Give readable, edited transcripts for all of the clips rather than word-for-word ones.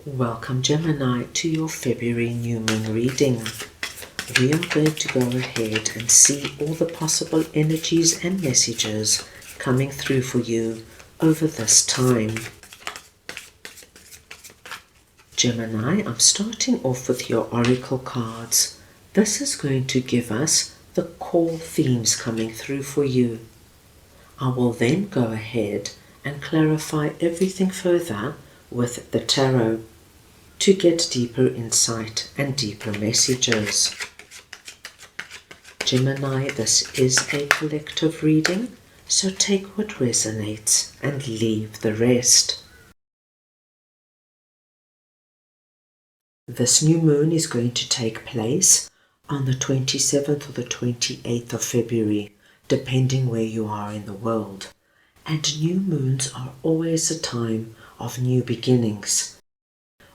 Welcome Gemini to your February New Moon reading. We are going to go ahead and see all the possible energies and messages coming through for you over this time. Gemini, I'm starting off with your oracle cards. This is going to give us the core themes coming through for you. I will then go ahead and clarify everything further with the tarot to get deeper insight and deeper messages. Gemini, this is a collective reading, so take what resonates and leave the rest. This new moon is going to take place on the 27th or the 28th of February, depending where you are in the world. And new moons are always a time of new beginnings.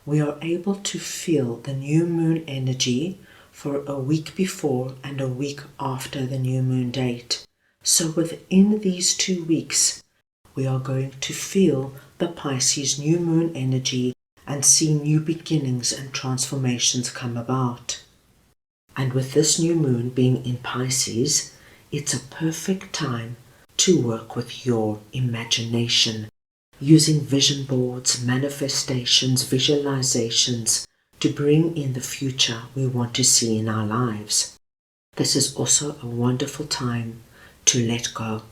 We are able to feel the new moon energy for a week before and a week after the new moon date. So within these 2 weeks, we are going to feel the Pisces new moon energy and see new beginnings and transformations come about. And with this new moon being in Pisces, it's a perfect time to work with your imagination, using vision boards, manifestations, visualizations to bring in the future we want to see in our lives. This is also a wonderful time to let go,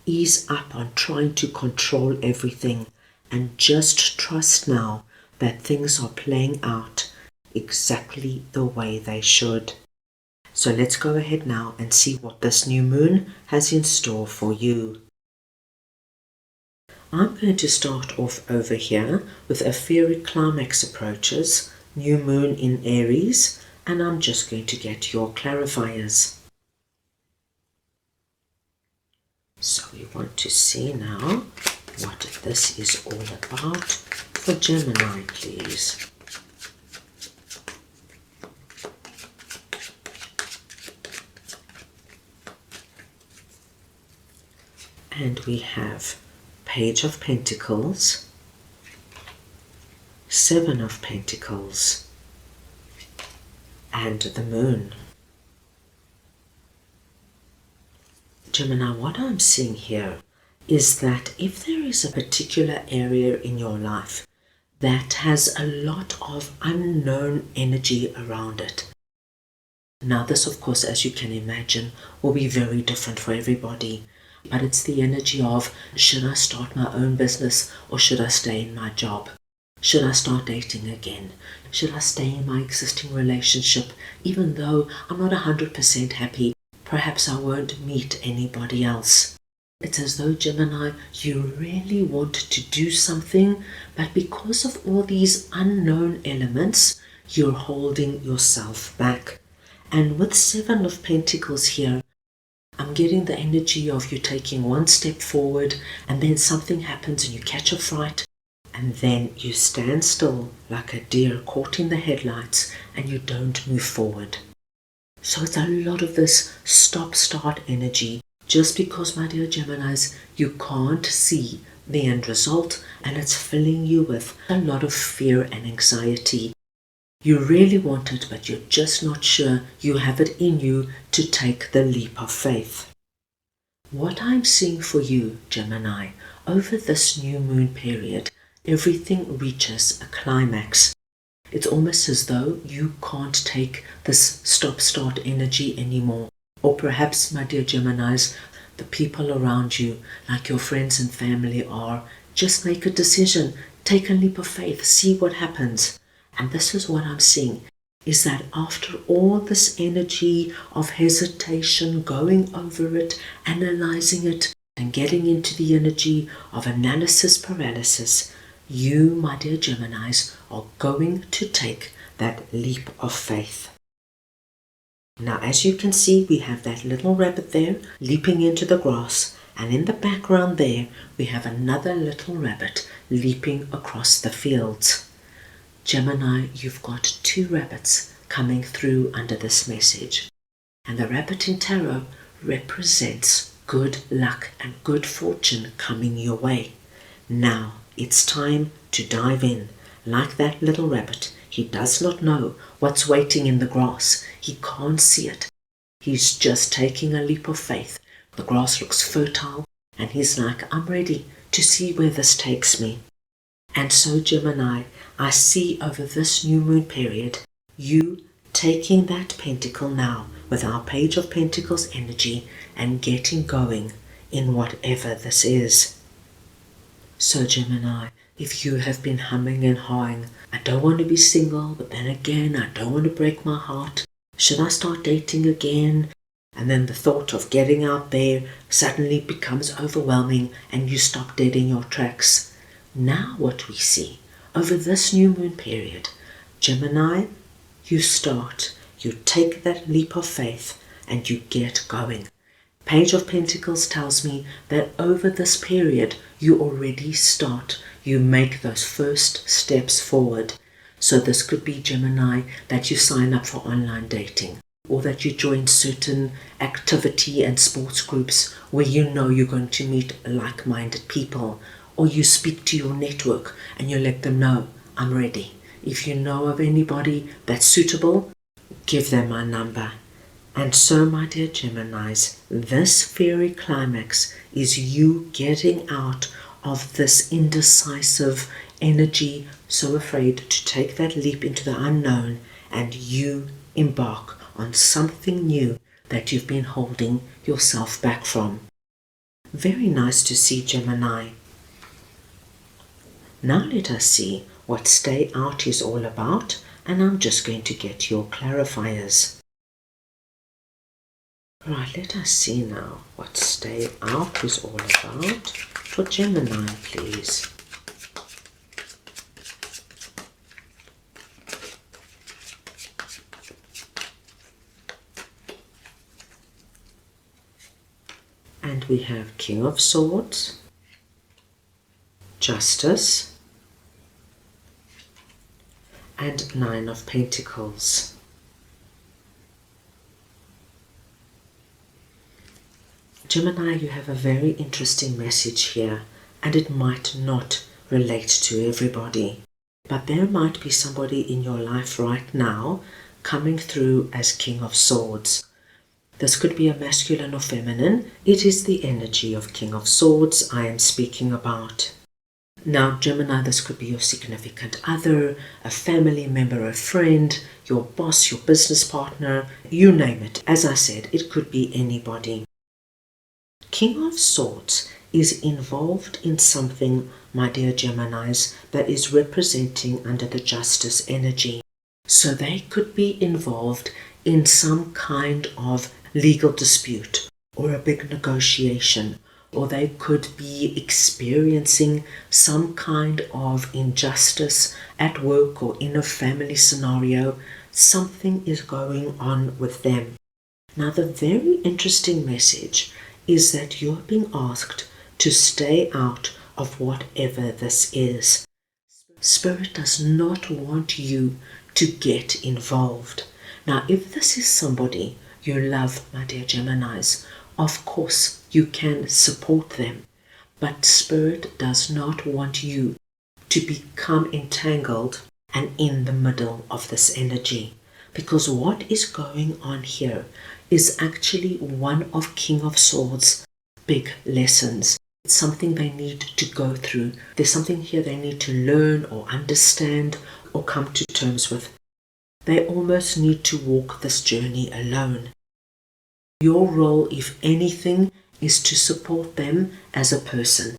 ease up on trying to control everything, and just trust now that things are playing out exactly the way they should. So let's go ahead now and see what this new moon has in store for you. I'm going to start off over here with etheric climax approaches, new moon in Aries, and I'm just going to get your clarifiers. So we want to see now what this is all about for Gemini, please. And we have Page of Pentacles, Seven of Pentacles, and the Moon. Gemini, what I'm seeing here is that if there is a particular area in your life that has a lot of unknown energy around it. Now this, of course, as you can imagine, will be very different for everybody. But it's the energy of, should I start my own business or should I stay in my job? Should I start dating again? Should I stay in my existing relationship even though I'm not 100% happy? Perhaps I won't meet anybody else. It's as though, Gemini, you really want to do something, but because of all these unknown elements, you're holding yourself back. And with Seven of Pentacles here, I'm getting the energy of you taking one step forward and then something happens and you catch a fright and then you stand still like a deer caught in the headlights and you don't move forward. So it's a lot of this stop-start energy just because, my dear Geminis, you can't see the end result and it's filling you with a lot of fear and anxiety. You really want it, but you're just not sure you have it in you to take the leap of faith. What I'm seeing for you, Gemini, over this new moon period, everything reaches a climax. It's almost as though you can't take this stop-start energy anymore. Or perhaps, my dear Geminis, the people around you, like your friends and family are, just make a decision, take a leap of faith, see what happens. And this is what I'm seeing, is that after all this energy of hesitation, going over it, analyzing it, and getting into the energy of analysis paralysis, you, my dear Geminis, are going to take that leap of faith. Now, as you can see, we have that little rabbit there leaping into the grass, and in the background there, we have another little rabbit leaping across the fields. Gemini, you've got 2 rabbits coming through under this message. And the rabbit in tarot represents good luck and good fortune coming your way. Now it's time to dive in like that little rabbit. He does not know what's waiting in the grass. He can't see it. He's just taking a leap of faith. The grass looks fertile, and he's like, I'm ready to see where this takes me. And so, Gemini, I see over this new moon period, you taking that pentacle now with our Page of Pentacles energy and getting going in whatever this is. So, Gemini, if you have been humming and hawing, I don't want to be single, but then again, I don't want to break my heart. Should I start dating again? And then the thought of getting out there suddenly becomes overwhelming and you stop dead in your tracks. Now what we see over this new moon period, Gemini, you start, you take that leap of faith and you get going. Page of Pentacles tells me that over this period you already start, you make those first steps forward. So this could be, Gemini, that you sign up for online dating, or that you join certain activity and sports groups where you know you're going to meet like-minded people, or you speak to your network and you let them know, I'm ready. If you know of anybody that's suitable, give them my number. And so, my dear Geminis, this fairy climax is you getting out of this indecisive energy, so afraid to take that leap into the unknown, and you embark on something new that you've been holding yourself back from. Very nice to see, Gemini. Now let us see what stay out is all about, and I'm just going to get your clarifiers. Right, let us see now what stay out is all about for Gemini, please. And we have King of Swords, Justice, and Nine of Pentacles. Gemini, you have a very interesting message here, and it might not relate to everybody. But there might be somebody in your life right now coming through as King of Swords. This could be a masculine or feminine. It is the energy of King of Swords I am speaking about. Now, Gemini, this could be your significant other, a family member, a friend, your boss, your business partner, you name it. As I said, it could be anybody. King of Swords is involved in something, my dear Geminis, that is representing under the Justice energy. So they could be involved in some kind of legal dispute or a big negotiation, or they could be experiencing some kind of injustice at work or in a family scenario. Something is going on with them. Now, the very interesting message is that you're being asked to stay out of whatever this is. Spirit does not want you to get involved. Now, if this is somebody you love, my dear Geminis, of course you can support them, but Spirit does not want you to become entangled and in the middle of this energy. Because what is going on here is actually one of King of Swords' big lessons. It's something they need to go through. There's something here they need to learn or understand or come to terms with. They almost need to walk this journey alone. Your role, if anything, is to support them as a person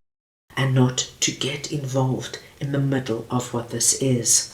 and not to get involved in the middle of what this is.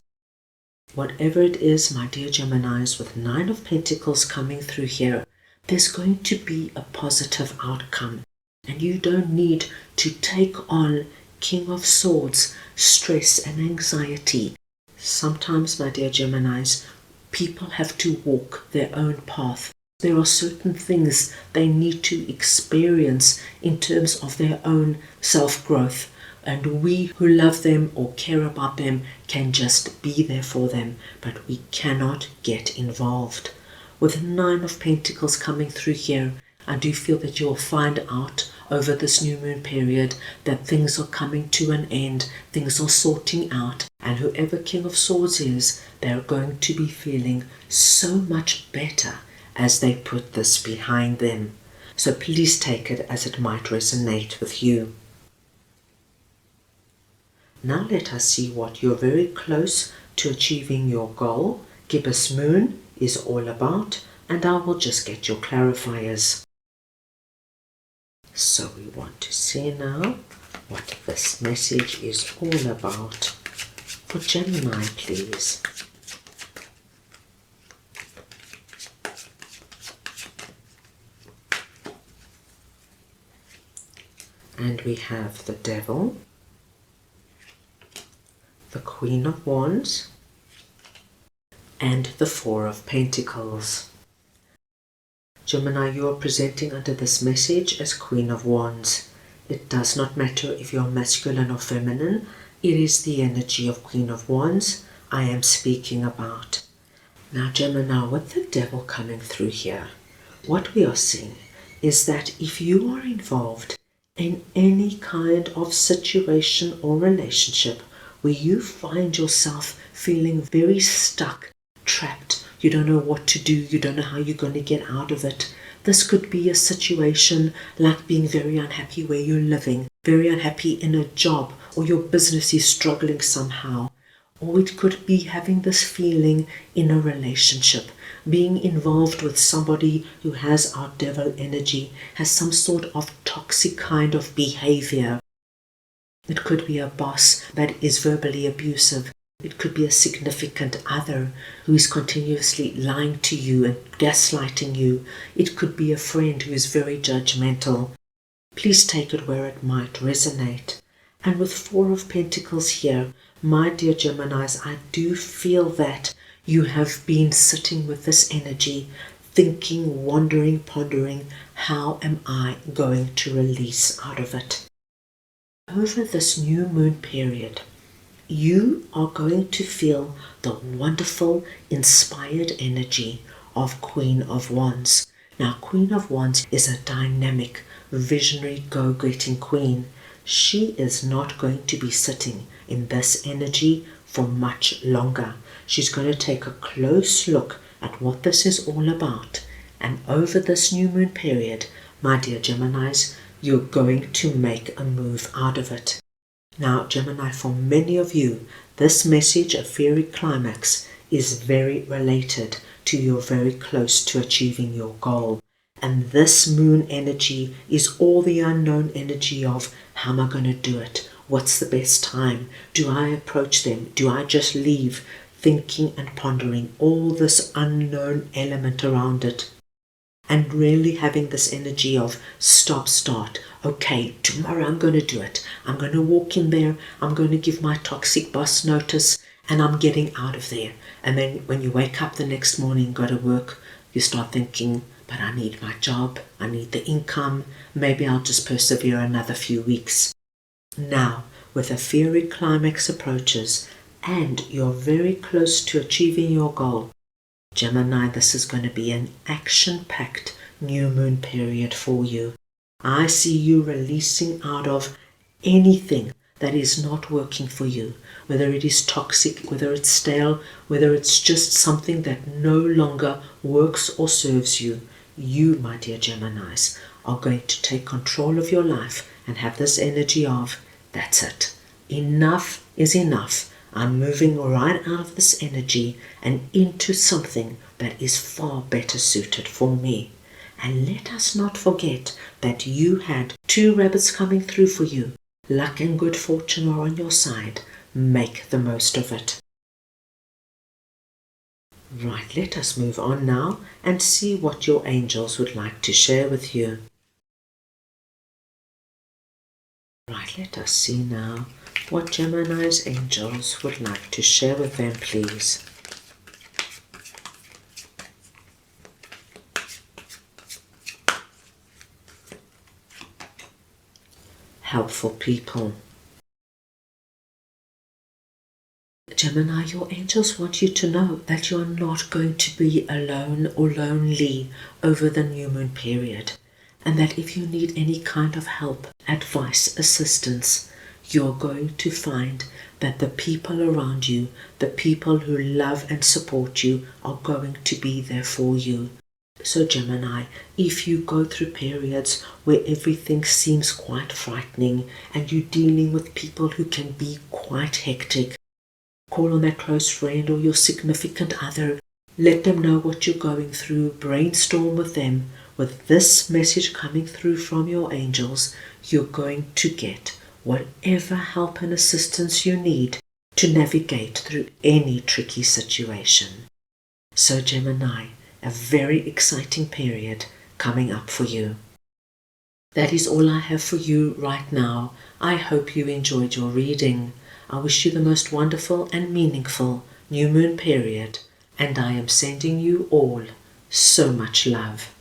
Whatever it is, my dear Geminis, with Nine of Pentacles coming through here, there's going to be a positive outcome. And you don't need to take on King of Swords, stress and anxiety. Sometimes, my dear Geminis, people have to walk their own path. There are certain things they need to experience in terms of their own self-growth. And we who love them or care about them can just be there for them, but we cannot get involved. With the Nine of Pentacles coming through here, I do feel that you'll find out over this new moon period that things are coming to an end, things are sorting out, And whoever King of Swords is, they're going to be feeling so much better as they put this behind them. So please take it as it might resonate with you. Now let us see what you're very close to achieving your goal, Gibbous Moon, is all about, and I will just get your clarifiers. So we want to see now what this message is all about for Gemini, please. And we have the Devil, the Queen of Wands, and the Four of Pentacles. Gemini, you are presenting under this message as Queen of Wands. It does not matter if you're masculine or feminine. It is the energy of Queen of Wands I am speaking about. Now, Gemini, with the Devil coming through here, what we are seeing is that if you are involved in any kind of situation or relationship where you find yourself feeling very stuck, trapped, you don't know what to do, you don't know how you're going to get out of it. This could be a situation like being very unhappy where you're living, very unhappy in a job, or your business is struggling somehow. Or it could be having this feeling in a relationship, being involved with somebody who has our devil energy, has some sort of toxic kind of behavior. It could be a boss that is verbally abusive. It could be a significant other who is continuously lying to you and gaslighting you. It could be a friend who is very judgmental. Please take it where it might resonate. And with Four of Pentacles here, my dear Geminis, I do feel that you have been sitting with this energy, thinking, wondering, pondering, how am I going to release out of it? Over this new moon period, you are going to feel the wonderful, inspired energy of Queen of Wands. Now, Queen of Wands is a dynamic, visionary, go-getting queen. She is not going to be sitting in this energy for much longer. She's going to take a close look at what this is all about. And over this new moon period, my dear Geminis, you're going to make a move out of it. Now, Gemini, for many of you, this message, a fairy climax, is very related to you're very close to achieving your goal. And this moon energy is all the unknown energy of, how am I going to do it? What's the best time? Do I approach them? Do I just leave? Thinking and pondering all this unknown element around it. And really having this energy of stop, start. Okay, tomorrow I'm going to do it. I'm going to walk in there. I'm going to give my toxic boss notice and I'm getting out of there. And then when you wake up the next morning, go to work, you start thinking, but I need my job. I need the income. Maybe I'll just persevere another few weeks. Now, with a fairy climax approaches and you're very close to achieving your goal, Gemini, this is going to be an action-packed new moon period for you. I see you releasing out of anything that is not working for you, whether it is toxic, whether it's stale, whether it's just something that no longer works or serves you. You, my dear Geminis, are going to take control of your life and have this energy of, that's it. Enough is enough. I'm moving right out of this energy and into something that is far better suited for me. And let us not forget that you had 2 rabbits coming through for you. Luck and good fortune are on your side. Make the most of it. Right, let us move on now and see what your angels would like to share with you. Right, let us see now what Gemini's angels would like to share with them, please. Helpful people. Gemini, your angels want you to know that you are not going to be alone or lonely over the new moon period, and that if you need any kind of help, advice, assistance, you're going to find that the people around you, the people who love and support you, are going to be there for you. So Gemini, if you go through periods where everything seems quite frightening and you're dealing with people who can be quite hectic, call on that close friend or your significant other. Let them know what you're going through. Brainstorm with them. With this message coming through from your angels, you're going to get whatever help and assistance you need to navigate through any tricky situation. So Gemini, a very exciting period coming up for you. That is all I have for you right now. I hope you enjoyed your reading. I wish you the most wonderful and meaningful new moon period, and I am sending you all so much love.